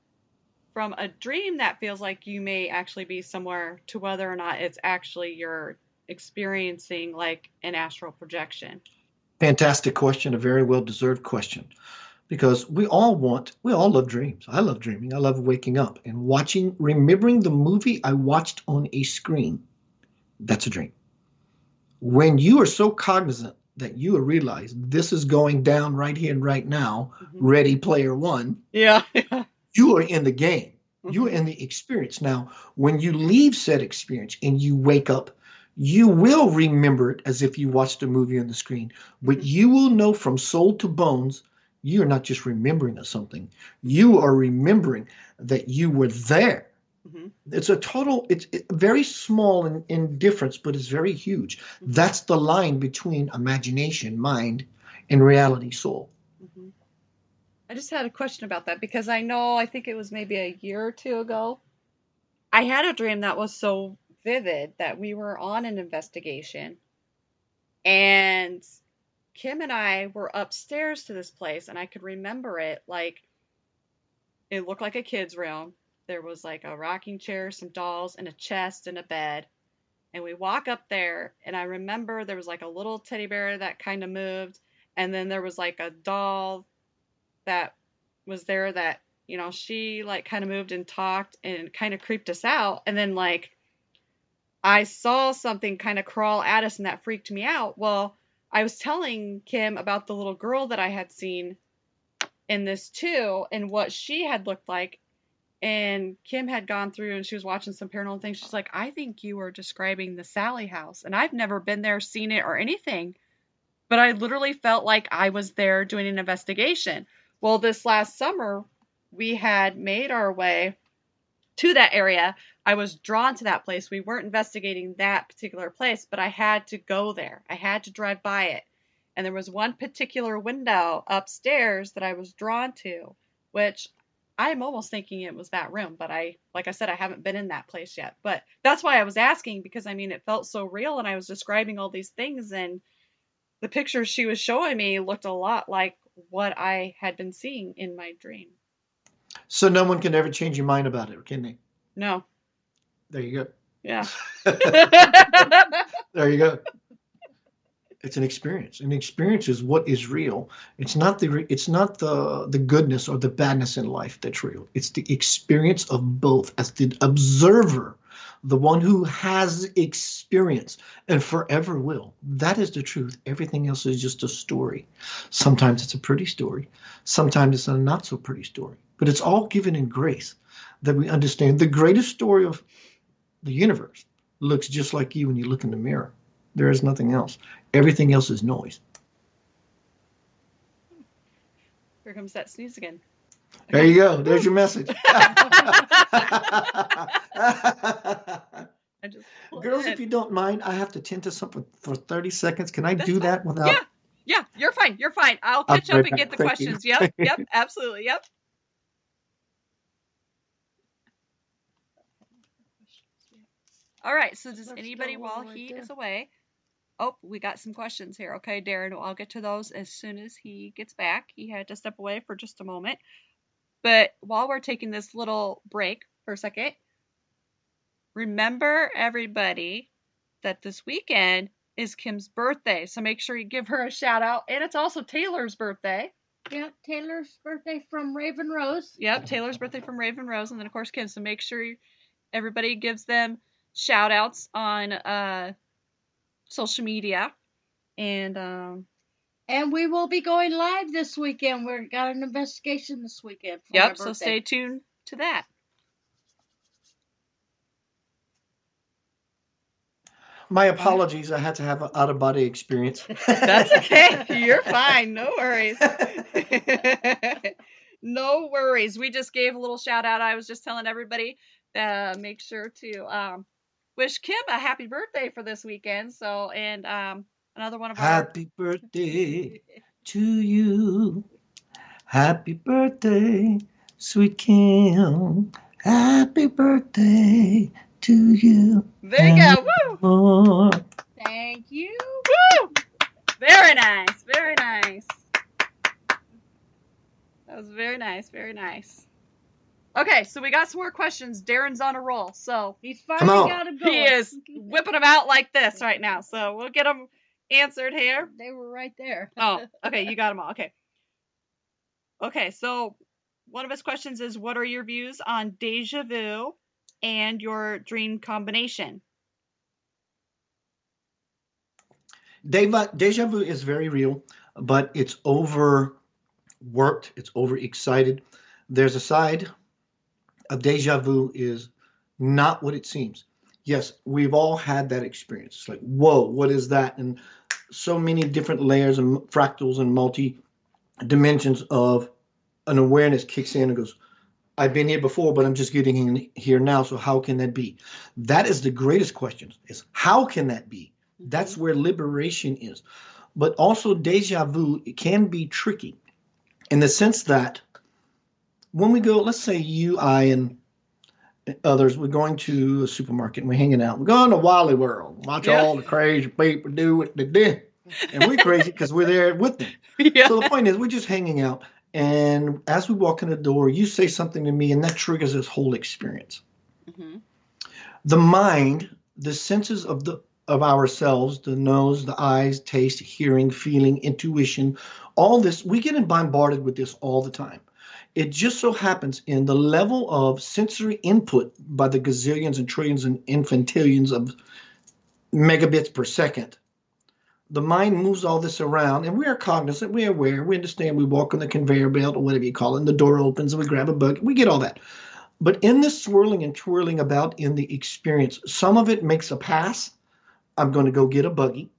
from a dream that feels like you may actually be somewhere to whether or not it's actually you're experiencing like an astral projection? Fantastic question, a very well-deserved question. Because we all love dreams. I love dreaming. I love waking up and remembering the movie I watched on a screen. That's a dream. When you are so cognizant that you realize this is going down right here and right now, Ready Player One. Yeah. You are in the game. You are in the experience. Now, when you leave said experience and you wake up, you will remember it as if you watched a movie on the screen. But you will know from soul to bones, you are not just remembering something. You are remembering that you were there. It's very small in difference, but it's very huge. That's the line between imagination, mind, and reality, soul. I just had a question about that because I think it was maybe a year or two ago. I had a dream that was so vivid that we were on an investigation and Kim and I were upstairs to this place and I could remember it like it looked like a kid's room. There was like a rocking chair, some dolls, and a chest and a bed. And we walk up there and I remember there was like a little teddy bear that kind of moved. And then there was like a doll that was there that, she like kind of moved and talked and kind of creeped us out. And then like I saw something kind of crawl at us and that freaked me out. Well, I was telling Kim about the little girl that I had seen in this too and what she had looked like. And Kim had gone through and she was watching some paranormal things. She's like, I think you were describing the Sally house. And I've never been there, seen it or anything. But I literally felt like I was there doing an investigation. Well, this last summer, we had made our way to that area. I was drawn to that place. We weren't investigating that particular place, but I had to go there. I had to drive by it. And there was one particular window upstairs that I was drawn to, which I'm almost thinking it was that room. But like I said, I haven't been in that place yet. But that's why I was asking, because it felt so real and I was describing all these things and the pictures she was showing me looked a lot like what I had been seeing in my dream. So no one can ever change your mind about it, can they? No. There you go. Yeah. There you go. It's an experience. An experience is what is real. It's not the goodness or the badness in life that's real. It's the experience of both as the observer, the one who has experience and forever will. That is the truth. Everything else is just a story. Sometimes it's a pretty story. Sometimes it's a not so pretty story. But it's all given in grace that we understand the greatest story of the universe looks just like you when you look in the mirror. There is nothing else. Everything else is noise. Here comes that sneeze again. There you go. There's your message. Girls, if you don't mind, I have to tend to something for 30 seconds. Can I do that without? Yeah, you're fine. You're fine. I'll catch up and get the questions. Yep, absolutely. Yep. All right, so does anybody while he is away? Oh, we got some questions here. Okay, Darren, I'll get to those as soon as he gets back. He had to step away for just a moment. But while we're taking this little break for a second, remember everybody that this weekend is Kim's birthday. So make sure you give her a shout out. And it's also Taylor's birthday. Yep, Taylor's birthday from Raven Rose. Yep, Taylor's birthday from Raven Rose. And then, of course, Kim. So make sure everybody gives them shout outs on social media. And we will be going live this weekend. We've got an investigation this weekend. Yep, so stay tuned to that. My apologies. I had to have an out-of-body experience. That's okay. You're fine. No worries. No worries. We just gave a little shout out. I was just telling everybody make sure to wish Kim a happy birthday for this weekend. So, and another one of our... Happy birthday to you. Happy birthday, sweet Kim. Happy birthday to you. There you go. Woo! More. Thank you. Woo! Very nice. Very nice. That was very nice. Very nice. Okay, so we got some more questions. Darren's on a roll, so He's Come finally on. got him going. he is whipping them out like this right now. So we'll get them answered here. They were right there. Oh, okay, you got them all. Okay. Okay, so one of his questions is, what are your views on deja vu and your dream combination? Deja vu is very real, but it's overworked. It's overexcited. There's a side of deja vu is not what it seems. Yes, we've all had that experience. It's like, whoa, what is that? And so many different layers and fractals and multi dimensions of an awareness kicks in and goes, I've been here before, but I'm just getting in here now. So how can that be? That is the greatest question, is how can that be? That's where liberation is. But also deja vu, it can be tricky in the sense that when we go, let's say you, I, and others, we're going to a supermarket and we're hanging out. We're going to Wally World, watch all the crazy people do what they do. And we're crazy because we're there with them. Yeah. So the point is, we're just hanging out. And as we walk in the door, you say something to me, and that triggers this whole experience. Mm-hmm. The mind, the senses of ourselves, the nose, the eyes, taste, hearing, feeling, intuition, all this, we get bombarded with this all the time. It just so happens in the level of sensory input by the gazillions and trillions and infantillions of megabits per second, the mind moves all this around, and we are cognizant, we are aware, we understand, we walk on the conveyor belt or whatever you call it, and the door opens and we grab a bucket, we get all that. But in this swirling and twirling about in the experience, some of it makes a pass. I'm going to go get a buggy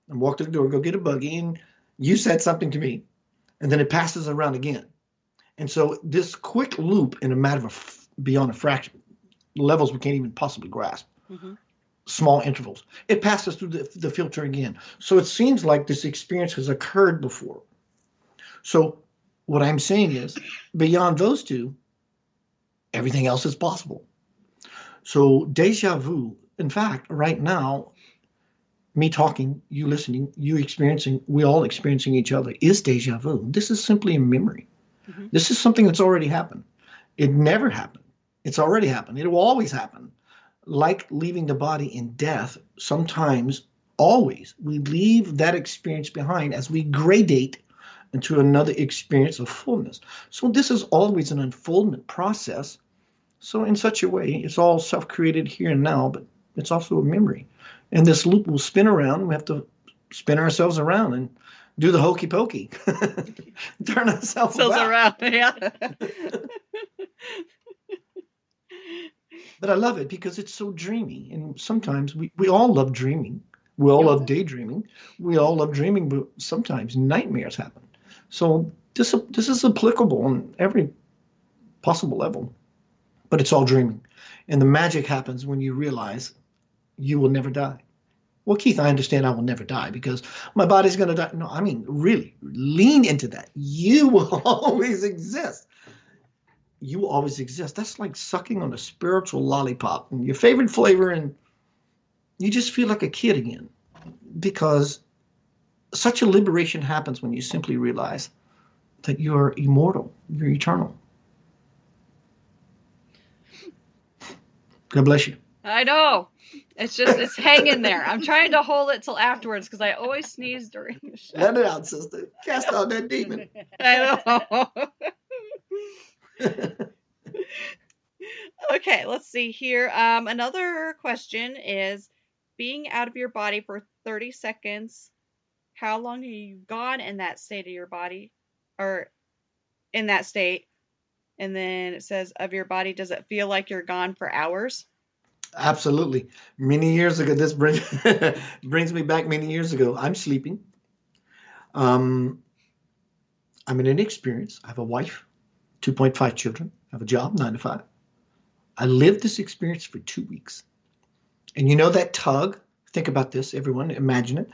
and walk to the door, go get a buggy, and you said something to me, and then it passes around again. And so this quick loop in a matter of beyond a fraction, levels we can't even possibly grasp, small intervals, it passes through the filter again. So it seems like this experience has occurred before. So what I'm saying is, beyond those two, everything else is possible. So deja vu, in fact, right now, me talking, you listening, you experiencing, we all experiencing each other, is deja vu. This is simply a memory. This is something that's already happened. It never happened. It's already happened. It will always happen. Like leaving the body in death, sometimes, always, we leave that experience behind as we gradate into another experience of fullness. So this is always an unfoldment process. So in such a way, it's all self-created here and now, but it's also a memory. And this loop will spin around. We have to spin ourselves around and do the hokey pokey. Turn ourselves around. Yeah. But I love it because it's so dreamy. And sometimes we all love dreaming. We all love daydreaming. We all love dreaming, but sometimes nightmares happen. So this is applicable on every possible level. But it's all dreaming. And the magic happens when you realize you will never die. Well, Keith, I understand I will never die because my body's going to die. No, I mean, really, lean into that. You will always exist. You will always exist. That's like sucking on a spiritual lollipop and your favorite flavor, and you just feel like a kid again, because such a liberation happens when you simply realize that you're immortal, you're eternal. God bless you. I know. It's hanging there. I'm trying to hold it till afterwards because I always sneeze during the show. Let it out, sister. Cast out that demon. I know. Okay, let's see here. Another question is, being out of your body for 30 seconds, how long have you gone in that state of your body, or in that state? And then it says, of your body, does it feel like you're gone for hours? Absolutely. Many years ago, this brings me back many years ago. I'm sleeping. I'm in an experience. I have a wife, 2.5 children. I have a job, 9 to 5. I lived this experience for 2 weeks. And you know that tug Think about this, everyone. Imagine it.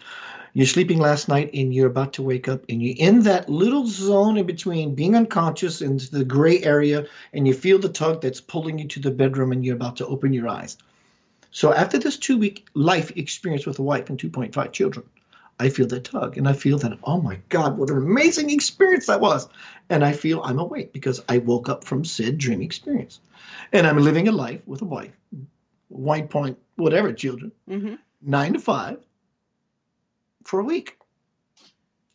You're sleeping last night and you're about to wake up and you're in that little zone in between being unconscious and the gray area, and you feel the tug that's pulling you to the bedroom and you're about to open your eyes. So after this 2-week life experience with a wife and 2.5 children, I feel that tug and I feel that, oh my God, what an amazing experience that was. And I feel I'm awake because I woke up from said dream experience. And I'm living a life with a wife, 1 whatever children, 9 to 5. For a week.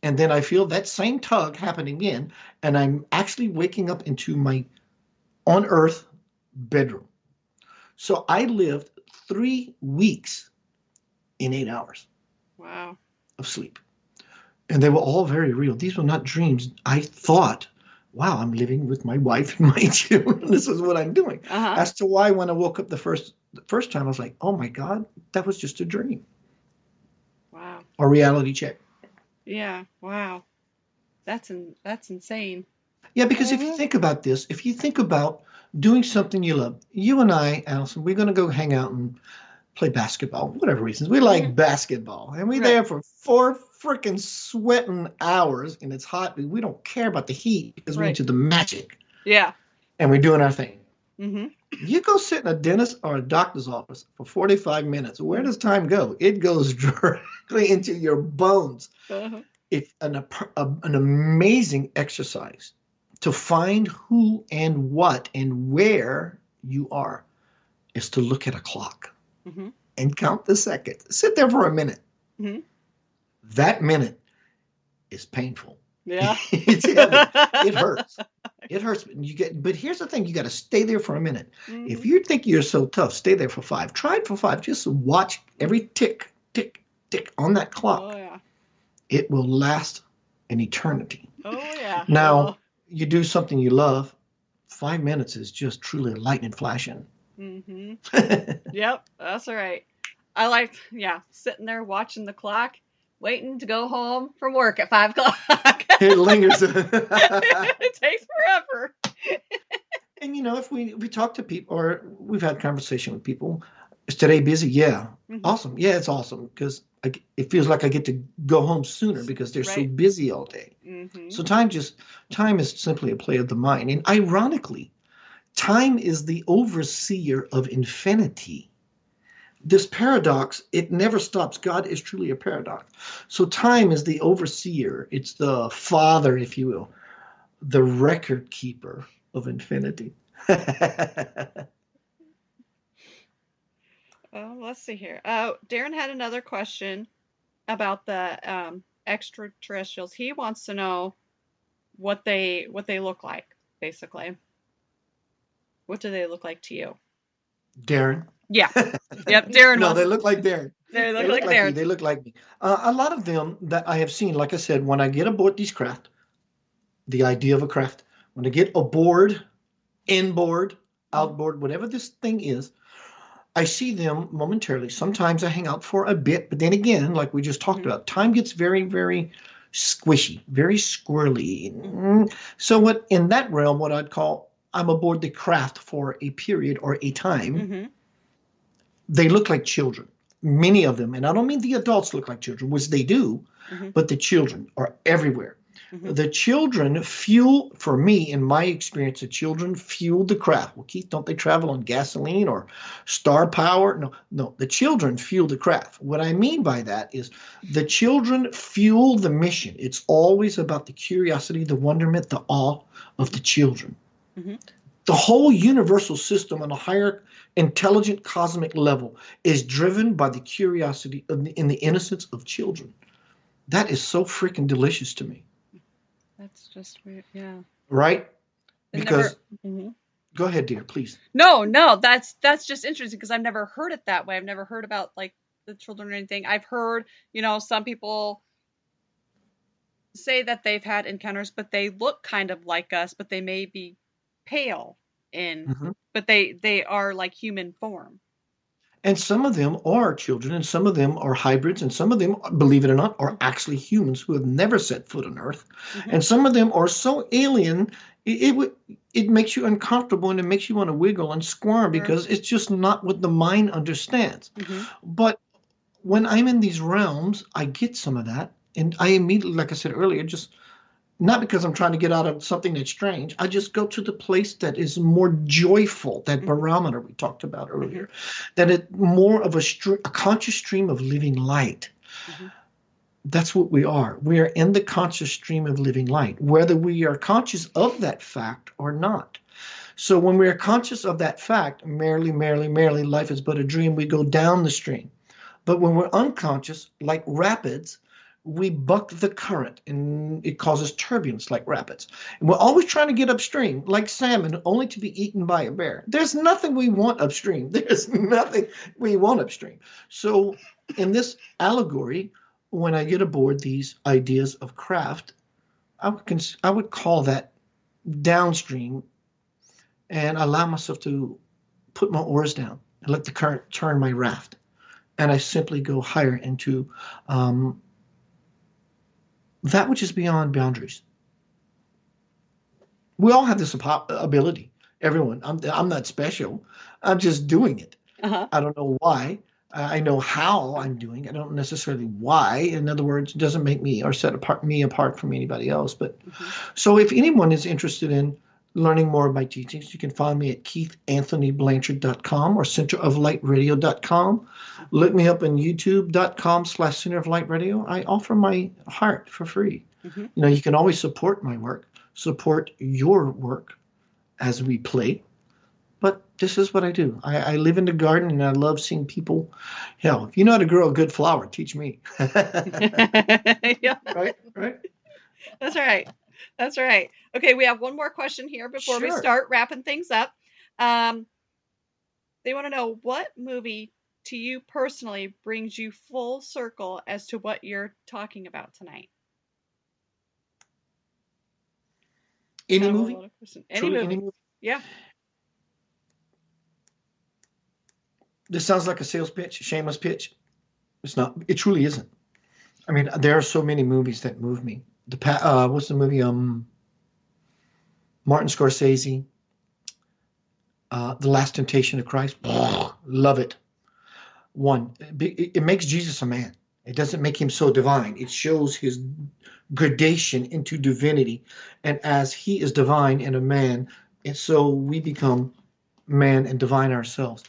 And then I feel that same tug happening again, and I'm actually waking up into my on earth bedroom. So I lived 3 weeks in 8 hours. Wow. Of sleep. And they were all very real. These were not dreams. I thought, wow, I'm living with my wife and my children. This is what I'm doing. As to why when I woke up the first time, I was like, oh my God, that was just a dream. Wow. A reality check. Yeah. Wow. That's insane. Yeah, because if you think about this, if you think about doing something you love, you and I, Allison, we're going to go hang out and play basketball, whatever reasons. We like basketball. And we're there for 4 freaking sweating hours, and it's hot. We don't care about the heat because we're into the magic. Yeah. And we're doing our thing. Mm-hmm. You go sit in a dentist or a doctor's office for 45 minutes. Where does time go? It goes directly into your bones. It's an amazing exercise to find who and what and where you are is to look at a clock and count the seconds. Sit there for a minute. That minute is painful. Yeah. It's heavy. It hurts. It hurts. But here's the thing. You got to stay there for a minute. If you think you're so tough, stay there for 5. Try it for 5. Just watch every tick, tick, tick on that clock. Oh, yeah. It will last an eternity. Oh, yeah. Now, you do something you love, 5 minutes is just truly lightning flashing. Yep, that's right. I like, sitting there watching the clock, waiting to go home from work at 5 o'clock. It lingers. It takes forever. And if we talk to people or we've had conversation with people, is today busy? Yeah. Awesome. Yeah, it's awesome because it feels like I get to go home sooner because they're so busy all day. So time is simply a play of the mind. And ironically, time is the overseer of infinity. This paradox, it never stops. God is truly a paradox. So time is the overseer. It's the father, if you will, the record keeper of infinity. Let's see here. Darren had another question about the extraterrestrials. He wants to know what they look like, basically. What do they look like to you? Darren? Yeah. Yep, Darren. No, they look like Darren. They look like Darren. They look like me. A lot of them that I have seen, like I said, when I get aboard these craft, the idea of a craft, when I get aboard, inboard, outboard, whatever this thing is, I see them momentarily. Sometimes I hang out for a bit, but then again, like we just talked about, time gets very, very squishy, very squirrely. So what in that realm, what I'd call, I'm aboard the craft for a period or a time. They look like children, many of them. And I don't mean the adults look like children, which they do, but the children are everywhere. The children fuel, for me, in my experience, the children fuel the craft. Well, Keith, don't they travel on gasoline or star power? No, the children fuel the craft. What I mean by that is the children fuel the mission. It's always about the curiosity, the wonderment, the awe of the children. The whole universal system on a higher intelligent cosmic level is driven by the curiosity in the innocence of children. That is so freaking delicious to me. That's just weird, yeah. Right? Because go ahead, dear, please. No, that's just interesting because I've never heard it that way. I've never heard about like the children or anything. I've heard, some people say that they've had encounters, but they look kind of like us, but they may be pale but they are like human form. And some of them are children, and some of them are hybrids, and some of them, believe it or not, are actually humans who have never set foot on Earth. And some of them are so alien, it makes you uncomfortable, and it makes you want to wiggle and squirm because it's just not what the mind understands. But when I'm in these realms, I get some of that. And I immediately, like I said earlier, just not because I'm trying to get out of something that's strange. I just go to the place that is more joyful, that barometer we talked about earlier, that it more of a conscious stream of living light. That's what we are. We are in the conscious stream of living light, whether we are conscious of that fact or not. So when we are conscious of that fact, merrily, merrily, merrily, life is but a dream, we go down the stream. But when we're unconscious, like rapids, we buck the current and it causes turbulence like rapids. And we're always trying to get upstream, like salmon, only to be eaten by a bear. There's nothing we want upstream. There's nothing we want upstream. So in this allegory, when I get aboard these ideas of craft, I would call that downstream and allow myself to put my oars down and let the current turn my raft. And I simply go higher into that which is beyond boundaries. We all have this ability. Everyone. I'm not special. I'm just doing it. I don't know why. I know how I'm doing it. I don't necessarily why. In other words, it doesn't make me or set me apart from anybody else. But so if anyone is interested in learning more of my teachings, you can find me at keithanthonyblanchard.com or centeroflightradio.com. Look me up on youtube.com/centeroflightradio. I offer my heart for free. You can always support my work, support your work as we play. But this is what I do. I live in the garden and I love seeing people. Hell, if you know how to grow a good flower, teach me. Yeah. Right? That's right. That's right. Okay, we have one more question here before we start wrapping things up. They want to know what movie to you personally brings you full circle as to what you're talking about tonight. Any movie? Any movie. Yeah. This sounds like a sales pitch, a shameless pitch. It's not. It truly isn't. I mean, there are so many movies that move me. What's the movie? Martin Scorsese. The Last Temptation of Christ. Love it. One, it makes Jesus a man. It doesn't make him so divine. It shows his gradation into divinity. And as he is divine and a man, and so we become man and divine ourselves.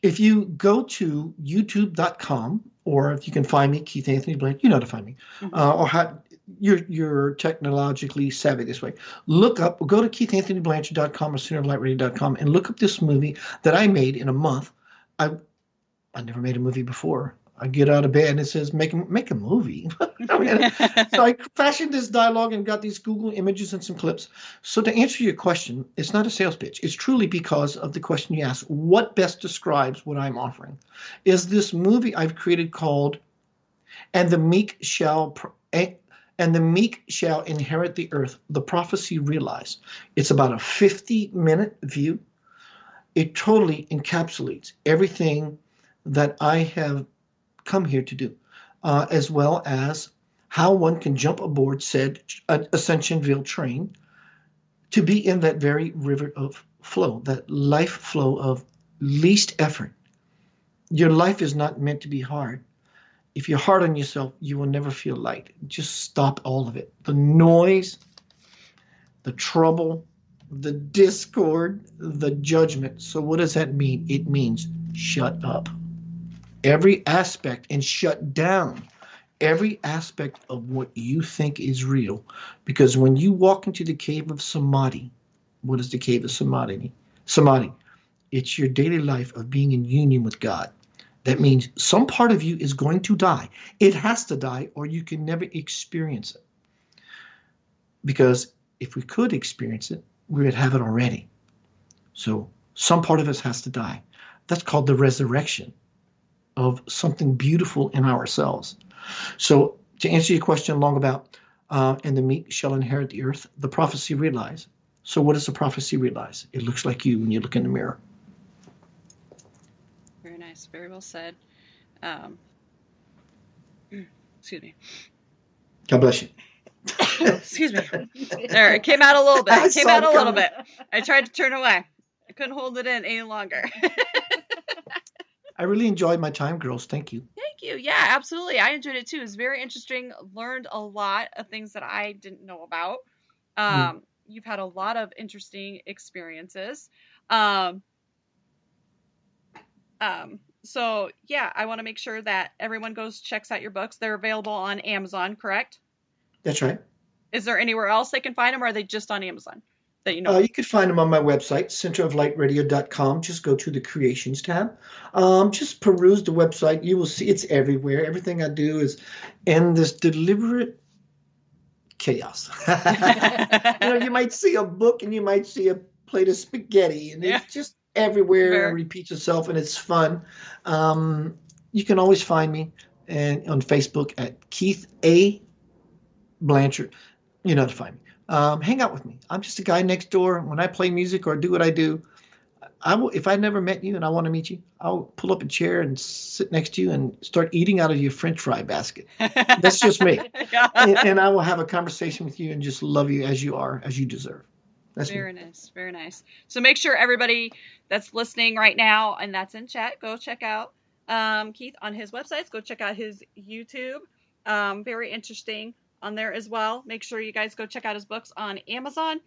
If you go to youtube.com, or if you can find me, Keith Anthony Blanchard, you know how to find me, or how you're technologically savvy this way. Go to keithanthonyblanchard.com or centeroflightradio.com and look up this movie that I made in a month. I never made a movie before. I get out of bed and it says, make a movie. So I fashioned this dialogue and got these Google images and some clips. So to answer your question, it's not a sales pitch. It's truly because of the question you asked. What best describes what I'm offering? Is this movie I've created called And the Meek Shall Inherit the Earth, the Prophecy Realized. It's about a 50-minute view. It totally encapsulates everything that I have come here to do, as well as how one can jump aboard said Ascensionville train to be in that very river of flow, that life flow of least effort. Your life is not meant to be hard. If you're hard on yourself, you will never feel light. Just stop all of it. The noise, the trouble, the discord, the judgment. So what does that mean? It means shut up. Every aspect and shut down every aspect of what you think is real. Because when you walk into the cave of Samadhi, what is the cave of Samadhi? Samadhi. It's your daily life of being in union with God. That means some part of you is going to die. It has to die or you can never experience it. Because if we could experience it, we would have it already. So some part of us has to die. That's called the resurrection of something beautiful in ourselves. So to answer your question long about, and the meek shall inherit the earth, the prophecy realized. So what does the prophecy realize? It looks like you when you look in the mirror. Very nice. Very well said. Excuse me. God bless you. Excuse me. There, it came out a little bit. It came out a little bit. I tried to turn away. I couldn't hold it in any longer. I really enjoyed my time, girls. Thank you. Thank you. Yeah, absolutely. I enjoyed it too. It was very interesting. Learned a lot of things that I didn't know about. You've had a lot of interesting experiences. So yeah, I want to make sure that everyone goes checks out your books. They're available on Amazon, correct? That's right. Is there anywhere else they can find them, or are they just on Amazon that you know? You can find them on my website, centeroflightradio.com. Just go to the Creations tab. Just peruse the website. You will see it's everywhere. Everything I do is in this deliberate chaos. You might see a book and you might see a plate of spaghetti, and it's just everywhere. It repeats itself, and it's fun. You can always find me on Facebook at Keith A. Blanchard. You know how to find me. Hang out with me. I'm just a guy next door. When I play music or do what I do, if I never met you and I want to meet you, I'll pull up a chair and sit next to you and start eating out of your French fry basket. That's just me. And I will have a conversation with you and just love you as you are, as you deserve. That's very me. nice. Very nice. So make sure everybody that's listening right now and that's in chat, go check out Keith on his websites. Go check out his YouTube. Very interesting on there as well. Make sure you guys go check out his books on Amazon.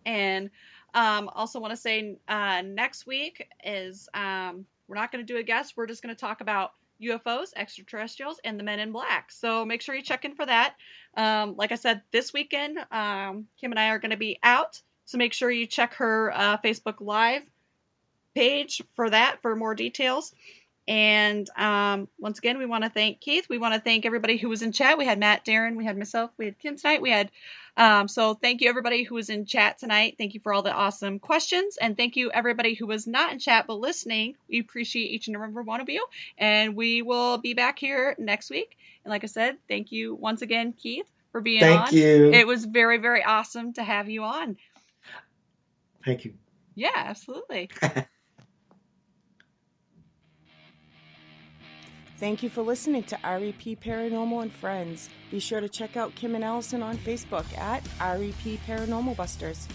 And also want to say next week is we're not going to do a guest. We're just going to talk about UFOs, extraterrestrials, and the Men in Black. So make sure you check in for that. Like I said, this weekend, Kim and I are going to be out. So make sure you check her Facebook Live page for that for more details. And once again, we want to thank Keith. We want to thank everybody who was in chat. We had Matt, Darren, we had myself, we had Kim tonight. We had so thank you everybody who was in chat tonight. Thank you for all the awesome questions, and thank you everybody who was not in chat but listening. We appreciate each and every one of you, and we will be back here next week. And like I said, thank you once again, Keith, for being on. Thank you. It was very, very awesome to have you on. Thank you. Yeah, absolutely. Thank you for listening to REP Paranormal and Friends. Be sure to check out Kim and Allison on Facebook at REP Paranormal Busters.